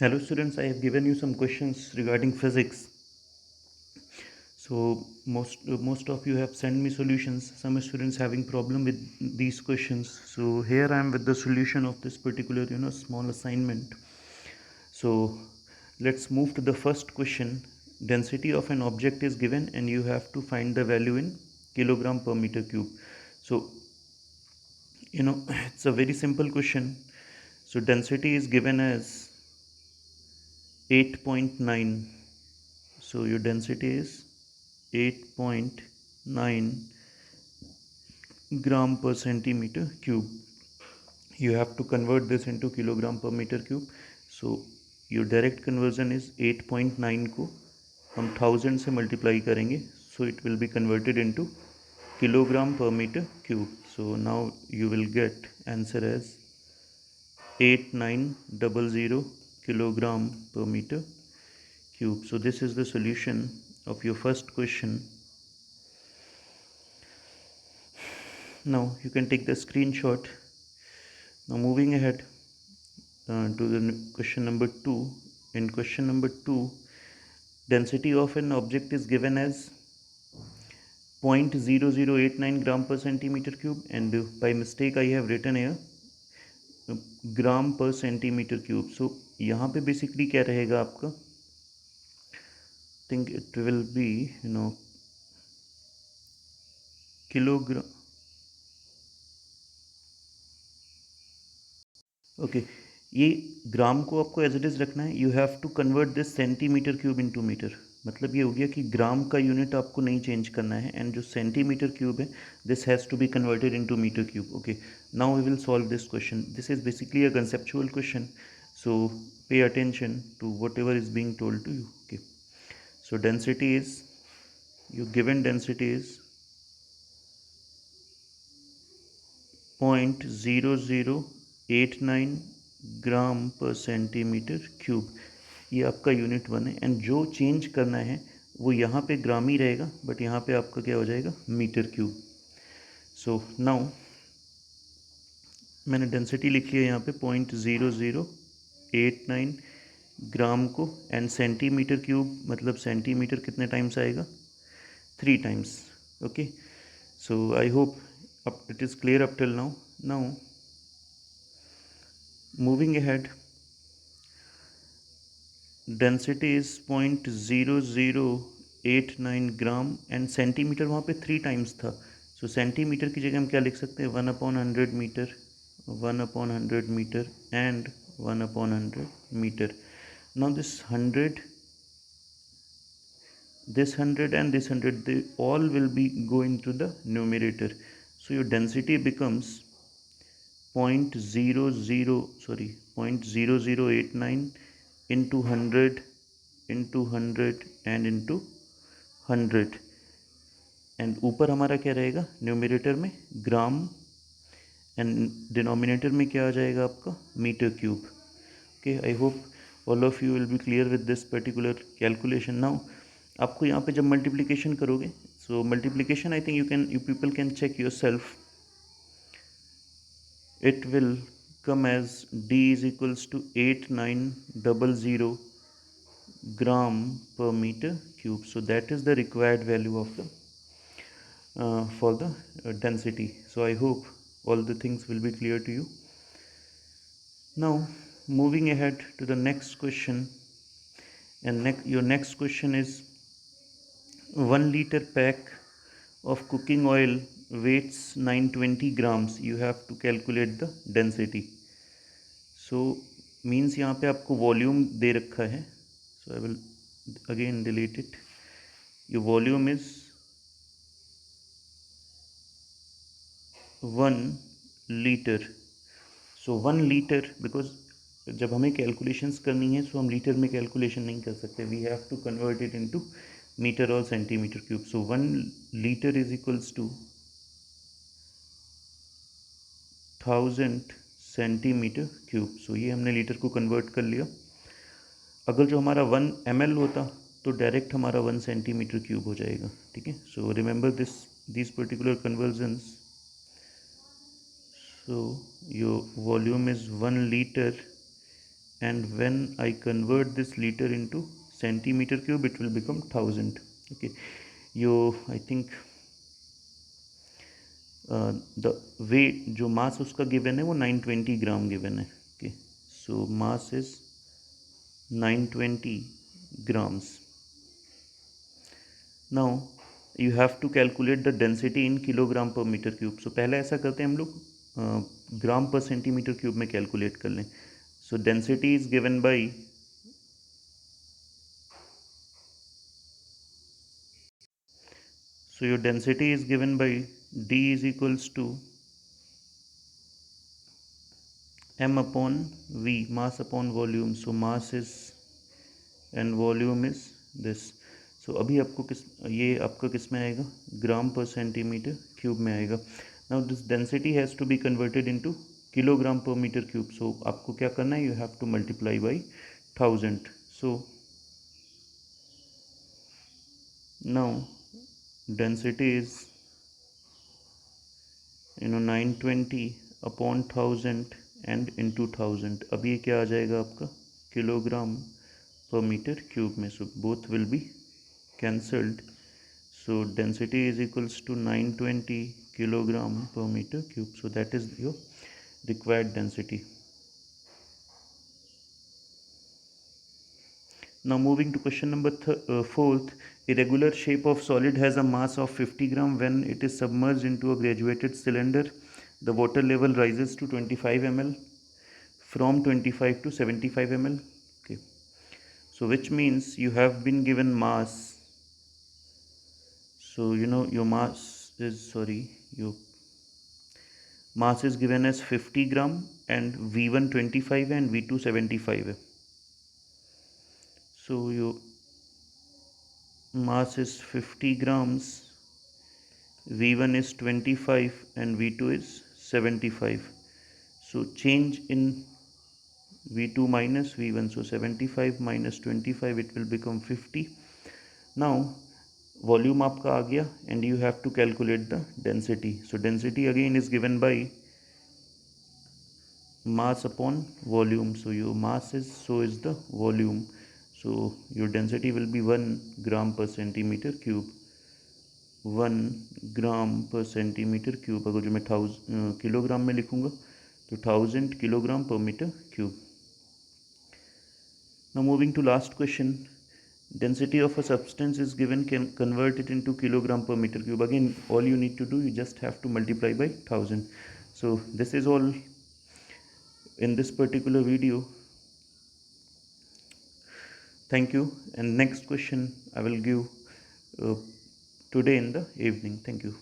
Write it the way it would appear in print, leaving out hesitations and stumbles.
Hello students, I have given you some questions regarding physics. So most of you have sent me solutions. Some students having problem with these questions. So here I am with the solution of this particular small assignment. So let's move to the first question. Density of an object is given and you have to find the value in kilogram per meter cube. So it's a very simple question. So density is given as 8.9. So your density is 8.9 gram per centimeter cube. You have to convert this into kilogram per meter cube. So your direct conversion is 8.9 को हम 1000 से multiply करेंगे, so it will be converted into kilogram per meter cube. So now you will get answer as 8900 kilogram per meter cube. So this is the solution of your first question. Now you can take the screenshot. Now moving ahead to the question number 2. In question number 2, density of an object is given as 0.0089 gram per centimeter cube, and by mistake I have written here ग्राम पर centimetre cube. सो यहाँ पे basically क्या रहेगा आपका, think it will be kilogram. Okay, ये gram को आपको as it is रखना है. You have to convert this centimetre cube into metre. मतलब ये हो गया कि ग्राम का यूनिट आपको नहीं चेंज करना है, एंड जो सेंटीमीटर क्यूब है this has to be converted into metre cube. Okay, now we will solve this question. This is basically a conceptual question, so pay attention to whatever is being told to you. Okay, so density is, your given density is 0.0089 ग्राम पर centimetre cube. ये आपका unit 1 है, and जो change करना है वो यहाँ पे ग्राम ही रहेगा, बट यहाँ पे आपका क्या हो जाएगा, मीटर क्यूब. सो नाउ मैंने डेंसिटी लिख लिया यहाँ पे 0.0089 ग्राम को, एंड सेंटीमीटर क्यूब मतलब सेंटीमीटर कितने टाइम्स आएगा, 3 times. Okay, so I hope it is clear up till now. Now moving ahead, density is 0.0089 gram, and centimetre वहाँ पे 3 टाइम्स था. सो सेंटीमीटर की जगह हम क्या लिख सकते हैं, 1/100 metre, 1/100 metre and 1/100 metre. Now this 100 and this 100, they all will be going to the numerator. So your density becomes 0.0089 into 100 into 100 and into 100, and ऊपर हमारा क्या रहेगा, न्यूमरेटर में ग्राम, एंड डिनोमिनेटर में क्या आ जाएगा आपका, metre cube. Okay, I hope all of you will be clear with this particular calculation. Now आपको यहाँ पे जब मल्टीप्लिकेशन करोगे, so multiplication I think you people can check yourself. it will come as d is equals to 8900 gram per meter cube. So that is the required value of the for the density. So I hope all the things will be clear to you. Now moving ahead to the next question, and your next question is 1 liter pack of cooking oil weighs 920 grams. You have to calculate the density. So means यहाँ पे आपको volume दे रखा है. So I will again delete it. Your volume is 1 liter. So 1 liter, because जब हमें calculations करनी है, सो हम लीटर में कैलकुलेशन नहीं कर सकते. We have to convert it into metre और centimetre cube. So 1 litre is equals to 1000 centimetre cube. So ये हमने लीटर को कन्वर्ट कर लिया. अगर जो हमारा 1 ml होता तो डायरेक्ट हमारा 1 सेंटीमीटर क्यूब हो जाएगा. ठीक है, so remember this particular convergence. So your volume is 1 liter and when I convert this liter into centimeter cube, it will become 1000. Okay, I think the weight जो mass उसका given है वो 920 ग्राम given है. Okay, so mass is 920 grams. Now you have to calculate the density in kilogram per meter cube. So पहले ऐसा करते हैं हम लोग ग्राम पर सेंटीमीटर क्यूब में कैलकुलेट कर लें. So density is given by your density is given by d is equals to m upon v, mass upon volume. So mass is and volume is this. So अभी आपको ये आपका किस में आएगा, ग्राम पर सेंटीमीटर क्यूब में आएगा. Now this density has to be converted into kilogram per metre cube. So आपको क्या करना है, you have to multiply by 1000. So now density is 920 upon 1000 and into 1000. अब ये क्या आ जाएगा आपका, किलोग्राम per meter cube में. So both will be cancelled. So density is equals to 920 kilogram per meter cube. So that is your required density. Now moving to question number 4th. A regular shape of solid has a mass of 50 gram. When it is submerged into a graduated cylinder, the water level rises to 25 ml from 25 to 75 ml. Okay. So which means you have been given mass. So your your mass is given as 50 gram and V1 25 and V2 75. So your mass is 50 grams, V1 is 25 and V2 is 75. So change in V2 minus V1, so 75 minus 25, it will become 50. Now volume आपका आ गया and you have to calculate the density. So density again is given by mass upon volume. So your mass is, so is the volume. So your density will be 1 gram per centimeter cube. 1 gram per centimeter cube. अगर जो मैं kilogram में लिखूँगा तो 1000 kilogram per meter cube. Now moving to last question. Density of a substance is given, can convert it into kilogram per meter cube. Again, all you need to do, you just have to multiply by 1000. So this is all in this particular video. Thank you, and next question I will give today in the evening. Thank you.